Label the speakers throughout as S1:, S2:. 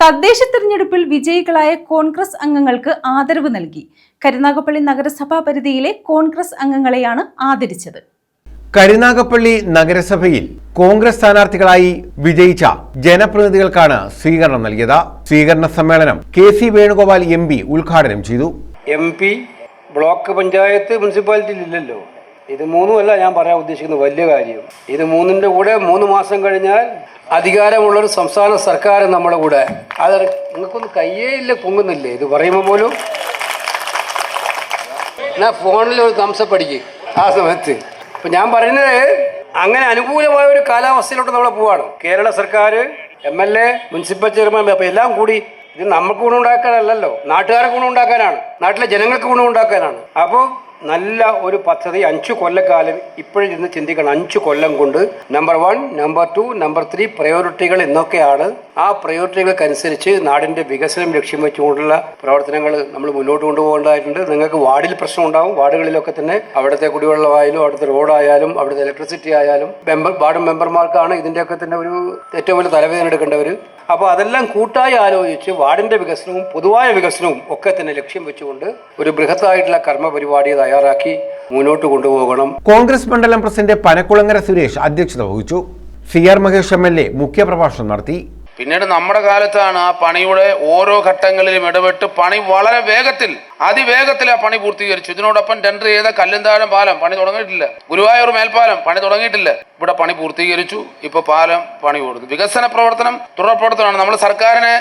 S1: തദ്ദേശ തിരഞ്ഞെടുപ്പിൽ വിജയികളായ കോൺഗ്രസ് അംഗങ്ങൾക്ക് ആദരവ് നൽകി. കരുനാഗപ്പള്ളി നഗരസഭാ പരിധിയിലെ കോൺഗ്രസ് അംഗങ്ങളെയാണ് ആദരിച്ചത്.
S2: കരുനാഗപ്പള്ളി നഗരസഭയിൽ കോൺഗ്രസ് സ്ഥാനാർത്ഥികളായി വിജയിച്ച ജനപ്രതിനിധികൾക്കാണ് സ്വീകരണം നൽകിയത്. സ്വീകരണ സമ്മേളനം കെ.സി. വേണുഗോപാൽ MP ഉദ്ഘാടനം ചെയ്തു.
S3: MP ബ്ലോക്ക് പഞ്ചായത്ത് മുനിസിപ്പാലിറ്റിയിൽ ഇല്ലല്ലോ. ഇത് മൂന്നുമല്ല ഞാൻ പറയാൻ ഉദ്ദേശിക്കുന്ന വലിയ കാര്യം. ഇത് മൂന്നിന്റെ കൂടെ 3 മാസം കഴിഞ്ഞാൽ അധികാരമുള്ളൊരു സംസ്ഥാന സർക്കാർ നമ്മുടെ കൂടെ. അത് നിങ്ങൾക്കൊന്നും കയ്യേ ഇല്ല, പൊങ്ങുന്നില്ലേ ഇത് പറയുമ്പോൾ പോലും? ഞാൻ ഫോണിൽ ഒരു തംസപ്പ് അടിക്കും ആ സമയത്ത്. ഇപ്പം ഞാൻ പറയുന്നത് അങ്ങനെ അനുകൂലമായ ഒരു കാലാവസ്ഥയിലോട്ട് നമ്മൾ പോവാണ്. കേരള സർക്കാർ, MLA, മുനിസിപ്പൽ ചെയർമാൻ, അപ്പം എല്ലാം കൂടി ഇത് നമുക്ക് ഗുണമുണ്ടാക്കാനല്ലല്ലോ, നാട്ടുകാർക്ക് ഗുണമുണ്ടാക്കാനാണ്, നാട്ടിലെ ജനങ്ങൾക്ക് ഗുണമുണ്ടാക്കാനാണ്. അപ്പോൾ നല്ല ഒരു പദ്ധതി 5 കൊല്ലക്കാലം ഇപ്പോഴും ഇന്ന് ചിന്തിക്കണം. 5 കൊല്ലം കൊണ്ട് നമ്പർ 1, നമ്പർ 2, നമ്പർ 3 പ്രയോറിറ്റികൾ എന്നൊക്കെയാണ്. ആ പ്രയോറിറ്റികൾക്കനുസരിച്ച് നാടിന്റെ വികസനം ലക്ഷ്യം വെച്ചുകൊണ്ടുള്ള പ്രവർത്തനങ്ങൾ നമ്മൾ മുന്നോട്ട് കൊണ്ടുപോകേണ്ടതായിട്ടുണ്ട്. നിങ്ങൾക്ക് വാർഡിൽ പ്രശ്നം ഉണ്ടാവും. വാർഡുകളിലൊക്കെ തന്നെ അവിടുത്തെ കുടിവെള്ളമായാലും അവിടുത്തെ റോഡായാലും അവിടുത്തെ ഇലക്ട്രിസിറ്റി ആയാലും വാർഡ് മെമ്പർമാർക്കാണ് ഇതിന്റെയൊക്കെ തന്നെ ഒരു ഏറ്റവും വലിയ തലവേദന എടുക്കേണ്ടവർ. അപ്പോൾ അതെല്ലാം കൂട്ടായി ആലോചിച്ച് വാർഡിന്റെ വികസനവും പൊതുവായ വികസനവും ഒക്കെ തന്നെ ലക്ഷ്യം വെച്ചുകൊണ്ട് ഒരു ബൃഹത്തായിട്ടുള്ള കർമ്മ പരിപാടി തയ്യാറാക്കി മുന്നോട്ട് കൊണ്ടുപോകണം.
S2: കോൺഗ്രസ് മണ്ഡലം പ്രസിഡന്റ് പനക്കുളങ്ങര സുരേഷ് അധ്യക്ഷത വഹിച്ചു. CR മഹേഷ് MLA മുഖ്യപ്രഭാഷണം നടത്തി.
S4: പിന്നീട് നമ്മുടെ കാലത്താണ് ആ പണിയുടെ ഓരോ ഘട്ടങ്ങളിലും ഇടപെട്ട് പണി വളരെ വേഗത്തിൽ, അതിവേഗത്തിൽ ആ പണി പൂർത്തീകരിച്ചു. ഇതിനോടൊപ്പം ടെൻഡർ ചെയ്ത കല്ലുംതാഴം പാലം പണി തുടങ്ങിയിട്ടില്ല. ഗുരുവായൂർ മേൽപ്പാലം പണി തുടങ്ങിയിട്ടില്ല. ഇവിടെ പണി പൂർത്തീകരിച്ചു. ഇപ്പൊ പാലം പണി കൊടുത്തു. വികസന പ്രവർത്തനം തുടർ പ്രവർത്തനമാണ്. നമ്മൾ സർക്കാരിനെ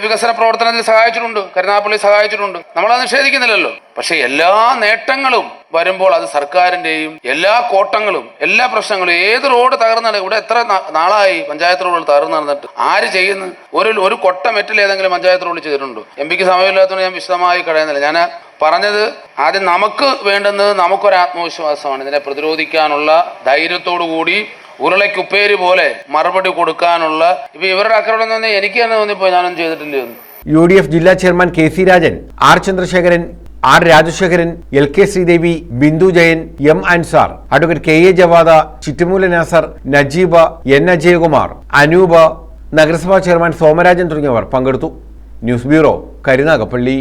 S4: വികസന പ്രവർത്തനത്തിൽ സഹായിച്ചിട്ടുണ്ട്, കരുനാഗപ്പള്ളി സഹായിച്ചിട്ടുണ്ട്, നമ്മളത് നിഷേധിക്കുന്നില്ലല്ലോ. പക്ഷെ എല്ലാ നേട്ടങ്ങളും വരുമ്പോൾ അത് സർക്കാരിന്റെയും എല്ലാ കോട്ടങ്ങളും എല്ലാ പ്രശ്നങ്ങളും, ഏത് റോഡ് തകർന്നാണ് ഇവിടെ എത്ര നാളായി പഞ്ചായത്ത് റോഡുകൾ തകർന്നു നടന്നിട്ട് ആര് ചെയ്യുന്നു? ഒരു കൊട്ട മെറ്റിൽ ഏതെങ്കിലും പഞ്ചായത്ത് റോഡിൽ ചെയ്തിട്ടുണ്ടോ? MP സമയമില്ലാത്തതുകൊണ്ട് ഞാൻ വിശദമായി കഴിയുന്നില്ല. ഞാൻ പറഞ്ഞത് ആദ്യം നമുക്ക് വേണ്ടുന്നത് നമുക്കൊരു ആത്മവിശ്വാസമാണ്. ഇതിനെ പ്രതിരോധിക്കാനുള്ള ധൈര്യത്തോടു കൂടി ഉരുളയ്ക്കുപ്പേരി പോലെ മറുപടി കൊടുക്കാനുള്ള. ഇപ്പൊ ഇവരുടെ അക്രമം തന്നെ എനിക്ക് തന്നെ തോന്നിപ്പോ ഞാനൊന്നും ചെയ്തിട്ടില്ല.
S2: UDF ജില്ലാ chairman K.C. Rajan, R. Chandrasekharan, R. Rajasekharan, LK. Sreedevi, Bindu Jayan, M. Ansar, advocate K.A. Jawad, Chittumoola Nasar, Najeeb, N. Ajayakumar, Anoop, നഗരസഭാ ചെയർമാൻ സോമരാജൻ തുടങ്ങിയവർ പങ്കെടുത്തു. News bureau, Karunagappally.